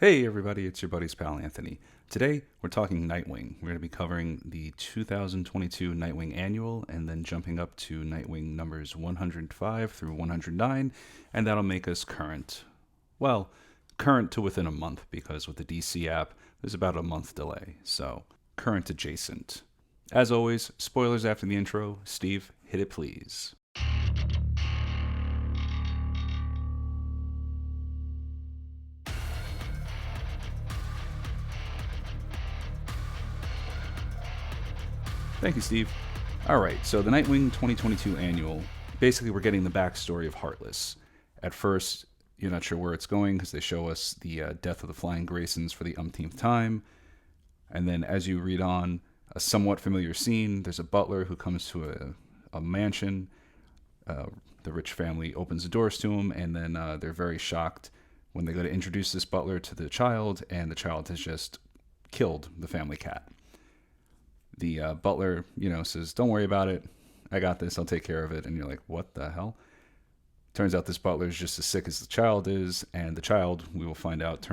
Hey everybody, it's your buddy's pal Anthony. Today we're talking Nightwing. We're going to be covering the 2022 Nightwing Annual and then jumping up to Nightwing numbers 105 through 109, and that'll make us current. Well, current to within a month because with the DC app, there's about a month delay, so current adjacent. As always, spoilers after the intro. Steve, hit it please. Thank you, Steve. All right, so the Nightwing 2022 annual, basically we're getting the backstory of Heartless. At first, you're not sure where it's going because they show us the death of the Flying Graysons for the umpteenth time. And then as you read on, a somewhat familiar scene, there's a butler who comes to a mansion. The rich family opens the doors to him, and then they're very shocked when they go to introduce this butler to the child, and the child has just killed the family cat. The butler, says, "Don't worry about it. I got this. I'll take care of it." And you're like, what the hell? Turns out this butler is just as sick as the child is, and the child, we will find out,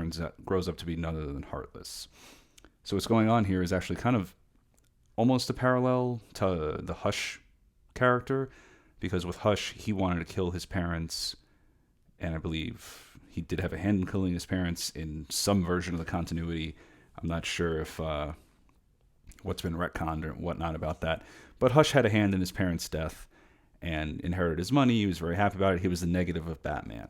grows up to be none other than Heartless. So what's going on here is actually kind of almost a parallel to the Hush character, because with Hush, he wanted to kill his parents, and I believe he did have a hand in killing his parents in some version of the continuity. I'm not sure if what's been retconned or whatnot about that. But Hush had a hand in his parents' death and inherited his money. He was very happy about it. He was the negative of Batman.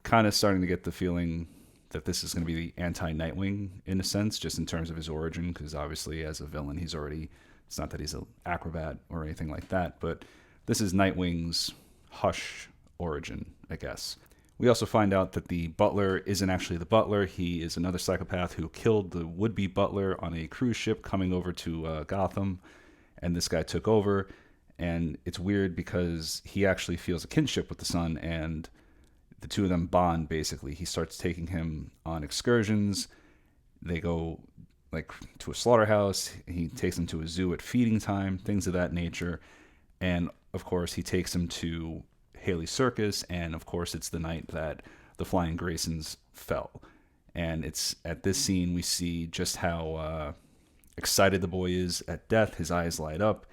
Kind of starting to get the feeling that this is going to be the anti-Nightwing in a sense, just in terms of his origin, because obviously as a villain, it's not that he's an acrobat or anything like that, but this is Nightwing's Hush origin, I guess. We also find out that the butler isn't actually the butler. He is another psychopath who killed the would-be butler on a cruise ship coming over to Gotham, and this guy took over. And it's weird because he actually feels a kinship with the son, and the two of them bond, basically. He starts taking him on excursions. They go to a slaughterhouse. He takes him to a zoo at feeding time, things of that nature. And, of course, he takes him to Haley Circus, and of course it's the night that the Flying Graysons fell. And it's at this scene we see just how excited the boy is at death. His eyes light up.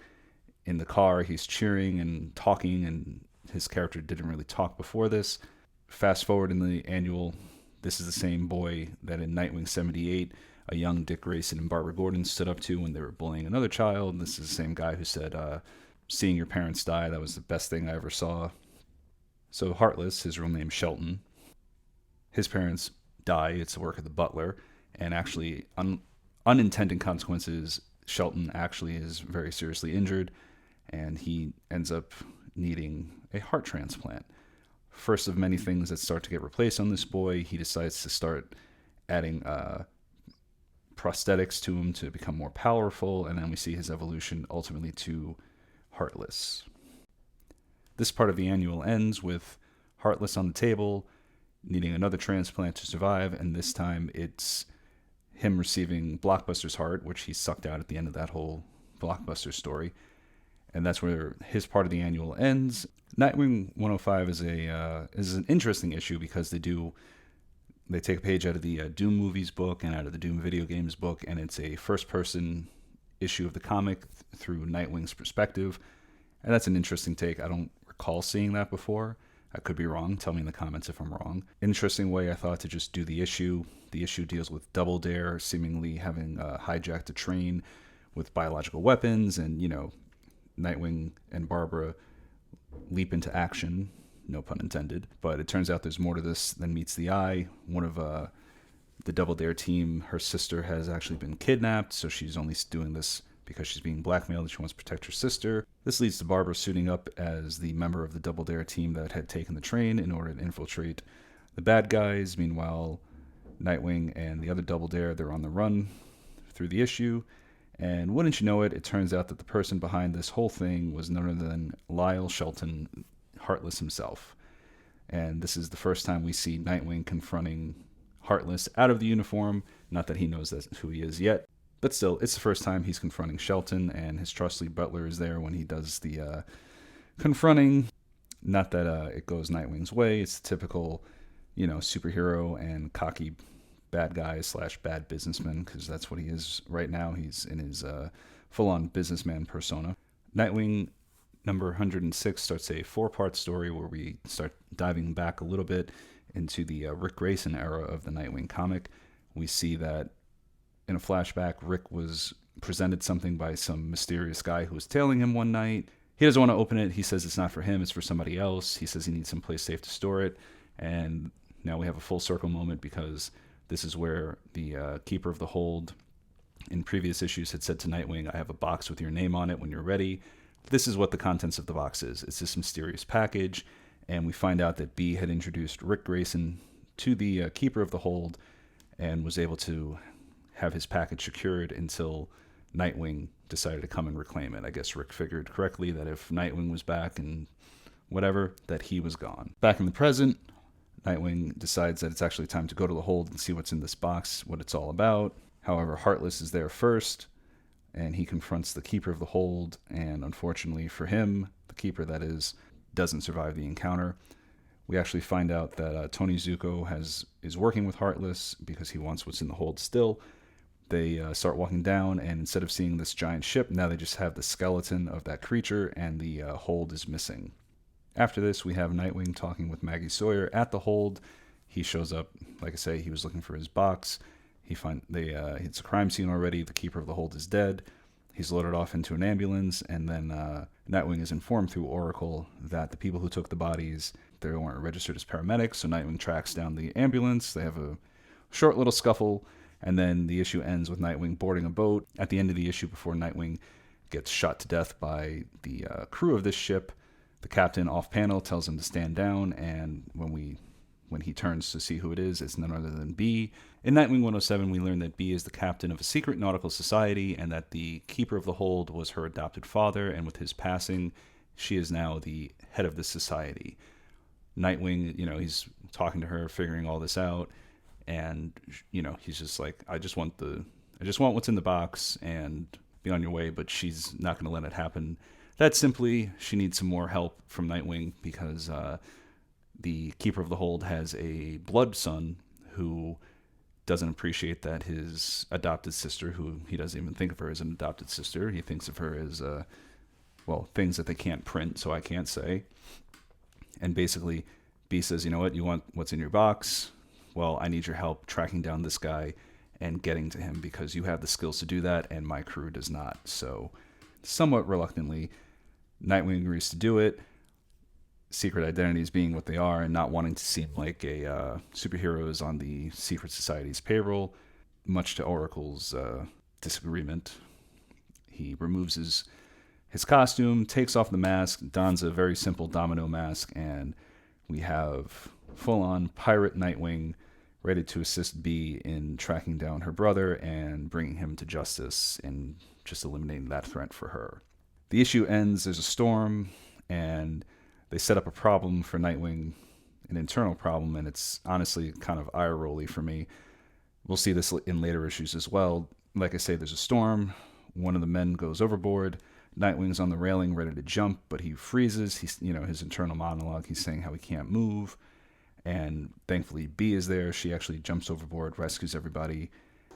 In the car, he's cheering and talking, and his character didn't really talk before this. Fast forward in the annual, this is the same boy that in Nightwing 78, a young Dick Grayson and Barbara Gordon stood up to when they were bullying another child. This is the same guy who said, seeing your parents die, that was the best thing I ever saw. So Heartless, his real name Shelton, his parents die. It's the work of the butler. And actually, unintended consequences, Shelton actually is very seriously injured, and he ends up needing a heart transplant. First of many things that start to get replaced on this boy, he decides to start adding prosthetics to him to become more powerful, and then we see his evolution ultimately to Heartless. This part of the annual ends with Heartless on the table, needing another transplant to survive, and this time it's him receiving Blockbuster's heart, which he sucked out at the end of that whole Blockbuster story. And that's where his part of the annual ends. Nightwing 105 is an interesting issue because they take a page out of the Doom movies book and out of the Doom video games book, and it's a first-person issue of the comic through Nightwing's perspective. And that's an interesting take. I don't recall seeing that before. I could be wrong. Tell me in the comments if I'm wrong. Interesting way, I thought, to just do the issue. The issue deals with Double Dare seemingly having hijacked a train with biological weapons, and, Nightwing and Barbara leap into action. No pun intended. But it turns out there's more to this than meets the eye. One of the Double Dare team, her sister has actually been kidnapped, so she's only doing this because she's being blackmailed and she wants to protect her sister. This leads to Barbara suiting up as the member of the Double Dare team that had taken the train in order to infiltrate the bad guys. Meanwhile, Nightwing and the other Double Dare, they're on the run through the issue. And wouldn't you know it, it turns out that the person behind this whole thing was none other than Lyle Shelton, Heartless himself. And this is the first time we see Nightwing confronting Heartless out of the uniform. Not that he knows that's who he is yet. But still, it's the first time he's confronting Shelton, and his trusty butler is there when he does the confronting. Not that it goes Nightwing's way. It's the typical, superhero and cocky bad guy slash bad businessman, because that's what he is right now. He's in his full-on businessman persona. Nightwing number 106 starts a 4-part story where we start diving back a little bit into the Rick Grayson era of the Nightwing comic. We see that in a flashback, Rick was presented something by some mysterious guy who was tailing him one night. He doesn't want to open it. He says it's not for him, it's for somebody else. He says he needs someplace safe to store it. And now we have a full circle moment, because this is where the Keeper of the Hold in previous issues had said to Nightwing, I have a box with your name on it when you're ready. This is what the contents of the box is. It's this mysterious package, and we find out that B had introduced Rick Grayson to the Keeper of the Hold and was able to have his package secured until Nightwing decided to come and reclaim it. I guess Rick figured correctly that if Nightwing was back and whatever, that he was gone. Back in the present, Nightwing decides that it's actually time to go to the Hold and see what's in this box, what it's all about. However, Heartless is there first, and he confronts the Keeper of the Hold, and unfortunately for him, the Keeper, that is, doesn't survive the encounter. We actually find out that Tony Zuko is working with Heartless because he wants what's in the Hold still. They start walking down, and instead of seeing this giant ship, now they just have the skeleton of that creature, and the Hold is missing. After this, we have Nightwing talking with Maggie Sawyer at the Hold. He shows up, like I say, he was looking for his box. It's a crime scene already. The Keeper of the Hold is dead. He's loaded off into an ambulance, and then Nightwing is informed through Oracle that the people who took the bodies, they weren't registered as paramedics, so Nightwing tracks down the ambulance. They have a short little scuffle, and then the issue ends with Nightwing boarding a boat. At the end of the issue, before Nightwing gets shot to death by the crew of this ship, the captain off-panel tells him to stand down, and when he turns to see who it is, it's none other than B. In Nightwing 107, we learn that B is the captain of a secret nautical society, and that the Keeper of the Hold was her adopted father, and with his passing, she is now the head of the society. Nightwing, he's talking to her, figuring all this out, and, he's just like, I just want what's in the box, and be on your way, but she's not going to let it happen. That simply, she needs some more help from Nightwing, because the Keeper of the Hold has a blood son who doesn't appreciate that his adopted sister, who he doesn't even think of her as an adopted sister, he thinks of her as, things that they can't print, so I can't say. And basically, B says, you know what, you want what's in your box? Well, I need your help tracking down this guy and getting to him, because you have the skills to do that, and my crew does not. So, somewhat reluctantly, Nightwing agrees to do it. Secret identities being what they are, and not wanting to seem like a superheroes on the secret society's payroll, much to Oracle's disagreement. He removes his costume, takes off the mask, dons a very simple domino mask, and we have full-on pirate Nightwing ready to assist B in tracking down her brother and bringing him to justice, and just eliminating that threat for her. The issue ends, there's a storm, and they set up a problem for Nightwing, an internal problem, and it's honestly kind of eye-rolly for me. We'll see this in later issues as well. Like I say, there's a storm. One of the men goes overboard. Nightwing's on the railing ready to jump, but he freezes. He's, his internal monologue, he's saying how he can't move. And thankfully, B is there. She actually jumps overboard, rescues everybody,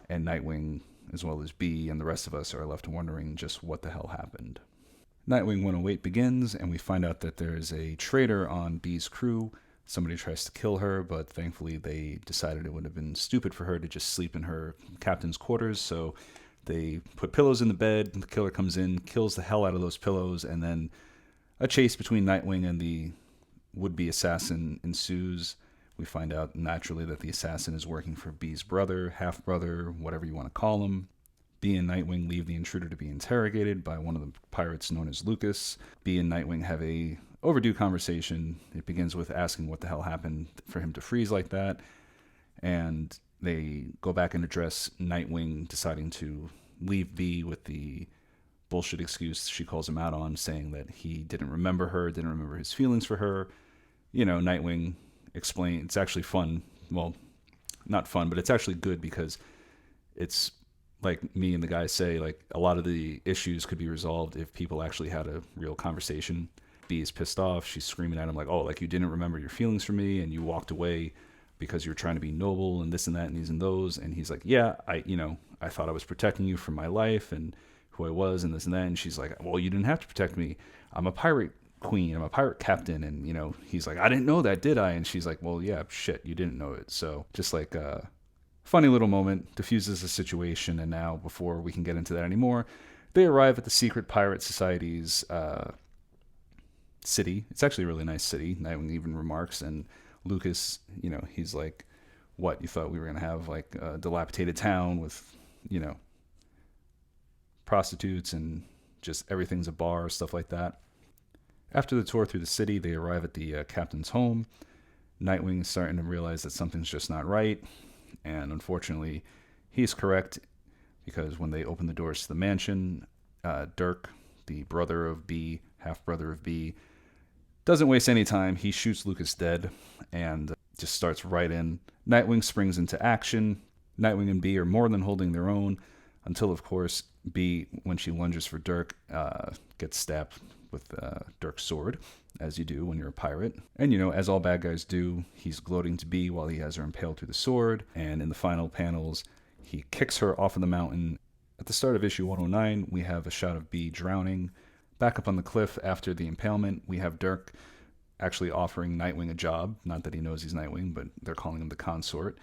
and Nightwing, as well as B and the rest of us, are left wondering just what the hell happened. Nightwing 108 begins, and we find out that there is a traitor on B's crew. Somebody tries to kill her, but thankfully they decided it would have been stupid for her to just sleep in her captain's quarters, so they put pillows in the bed. The killer comes in, kills the hell out of those pillows, and then a chase between Nightwing and the would-be assassin ensues. We find out naturally that the assassin is working for B's brother, half-brother, whatever you want to call him. B and Nightwing leave the intruder to be interrogated by one of the pirates known as Lucas. B and Nightwing have a overdue conversation. It begins with asking what the hell happened for him to freeze like that. And they go back and address Nightwing deciding to leave B with the bullshit excuse she calls him out on, saying that he didn't remember her, didn't remember his feelings for her. Nightwing explains. It's actually fun. Well, not fun, but it's actually good, because it's like me and the guys say, like, a lot of the issues could be resolved if people actually had a real conversation. B is pissed off. She's screaming at him like, oh, like, you didn't remember your feelings for me and you walked away because you're trying to be noble and this and that and these and those. And he's like, yeah, I thought I was protecting you from my life and who I was and this and that. And she's like, well, you didn't have to protect me. I'm a pirate queen. I'm a pirate captain. And, he's like, I didn't know that, did I? And she's like, well, yeah, shit, you didn't know it. So just like a funny little moment, diffuses the situation. And now, before we can get into that anymore, they arrive at the secret pirate society's city. It's actually a really nice city. Nightwing even remarks, and Lucas, he's like, what, you thought we were going to have like a dilapidated town with, prostitutes and just everything's a bar, stuff like that. After the tour through the city, they arrive at the captain's home. Nightwing is starting to realize that something's just not right, and unfortunately, he's correct, because when they open the doors to the mansion, Dirk, the brother of B, half-brother of B, doesn't waste any time. He shoots Lucas dead and just starts right in. Nightwing springs into action. Nightwing and B are more than holding their own, until, of course, B, when she lunges for Dirk, gets stabbed with Dirk's sword, as you do when you're a pirate. And, as all bad guys do, he's gloating to B while he has her impaled through the sword. And in the final panels, he kicks her off of the mountain. At the start of issue 109, we have a shot of B drowning. Back up on the cliff after the impalement, we have Dirk actually offering Nightwing a job. Not that he knows he's Nightwing, but they're calling him the consort.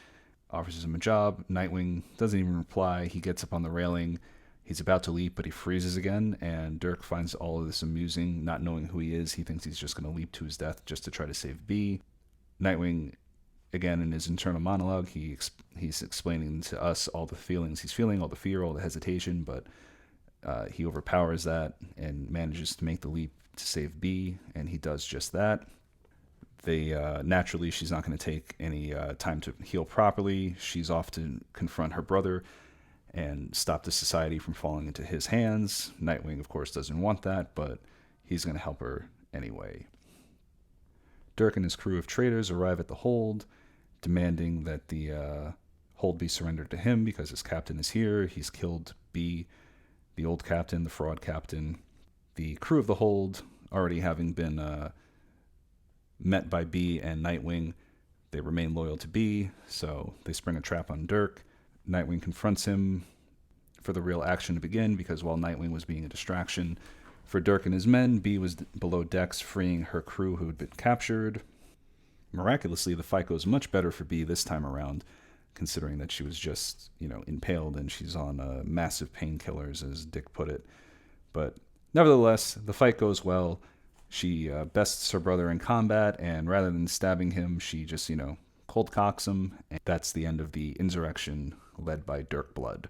Offers him a job. Nightwing doesn't even reply. He gets up on the railing. He's about to leap, but he freezes again, and Dirk finds all of this amusing, not knowing who he is. He thinks he's just going to leap to his death just to try to save B. Nightwing, again, in his internal monologue, he's explaining to us all the feelings he's feeling, all the fear, all the hesitation, but he overpowers that and manages to make the leap to save B, and he does just that. Naturally, she's not going to take any time to heal properly. She's off to confront her brother and stop the society from falling into his hands. Nightwing, of course, doesn't want that, but he's going to help her anyway. Dirk and his crew of traitors arrive at the hold, demanding that the hold be surrendered to him because his captain is here. He's killed B, the old captain, the fraud captain. The crew of the hold, already having been met by B and Nightwing, they remain loyal to B, so they spring a trap on Dirk. Nightwing confronts him for the real action to begin, because while Nightwing was being a distraction for Dirk and his men, B was below decks freeing her crew who had been captured. Miraculously, the fight goes much better for B this time around, considering that she was just, impaled and she's on massive painkillers, as Dick put it. But nevertheless, the fight goes well. She bests her brother in combat, and rather than stabbing him, she just, cold cocks him. And that's the end of the insurrection led by Dirk Blood.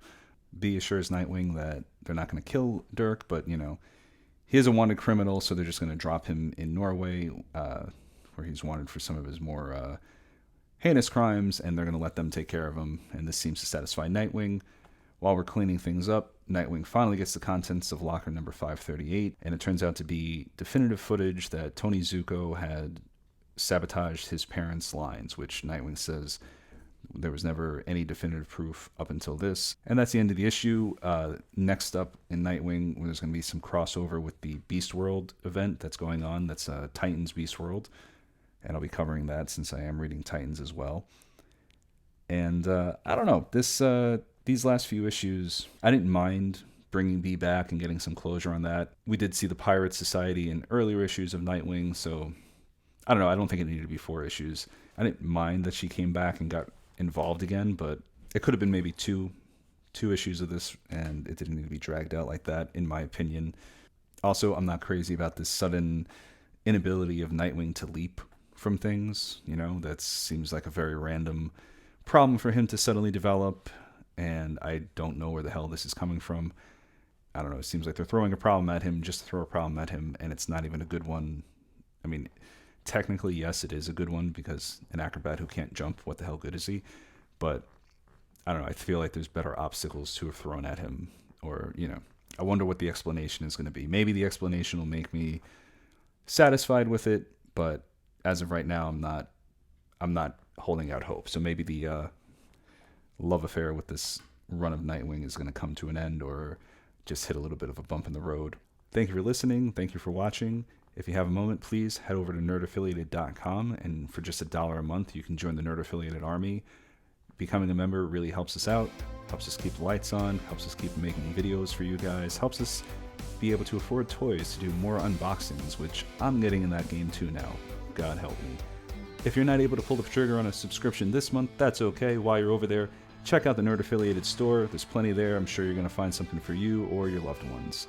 B assures Nightwing that they're not going to kill Dirk, but, he is a wanted criminal, so they're just going to drop him in Norway, where he's wanted for some of his more heinous crimes, and they're going to let them take care of him. And this seems to satisfy Nightwing. While we're cleaning things up, Nightwing finally gets the contents of locker number 538, and it turns out to be definitive footage that Tony Zuko had sabotaged his parents' lines, which Nightwing says there was never any definitive proof up until this. And that's the end of the issue. Next up in Nightwing, there's going to be some crossover with the Beast World event that's going on. That's Titans Beast World, and I'll be covering that since I am reading Titans as well. And I don't know, these last few issues, I didn't mind bringing B back and getting some closure on that. We did see the Pirate Society in earlier issues of Nightwing, so I don't know, I don't think it needed to be 4 issues. I didn't mind that she came back and got involved again, but it could have been maybe two issues of this, and it didn't need to be dragged out like that, in my opinion. Also, I'm not crazy about this sudden inability of Nightwing to leap from things. That seems like a very random problem for him to suddenly develop, and I don't know where the hell this is coming from. I don't know, it seems like they're throwing a problem at him just to throw a problem at him, and it's not even a good one. I mean, technically, yes, it is a good one, because an acrobat who can't jump, what the hell good is he? But, I don't know, I feel like there's better obstacles to have thrown at him, or, I wonder what the explanation is going to be. Maybe the explanation will make me satisfied with it, but as of right now, I'm not holding out hope. So maybe the love affair with this run of Nightwing is going to come to an end, or just hit a little bit of a bump in the road. Thank you for listening. Thank you for watching. If you have a moment, please head over to nerdaffiliated.com, and for just $1 a month, you can join the Nerd Affiliated Army. Becoming a member really helps us out, helps us keep the lights on, helps us keep making videos for you guys, helps us be able to afford toys to do more unboxings, which I'm getting in that game too now. God help me. If you're not able to pull the trigger on a subscription this month, that's okay. While you're over there, check out the Nerd Affiliated store. There's plenty there. I'm sure you're going to find something for you or your loved ones.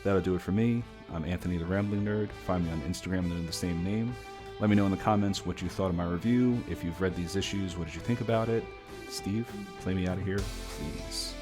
That'll do it for me. I'm Anthony the Rambling Nerd. Find me on Instagram under the same name. Let me know in the comments what you thought of my review. If you've read these issues, what did you think about it? Steve, play me out of here, please.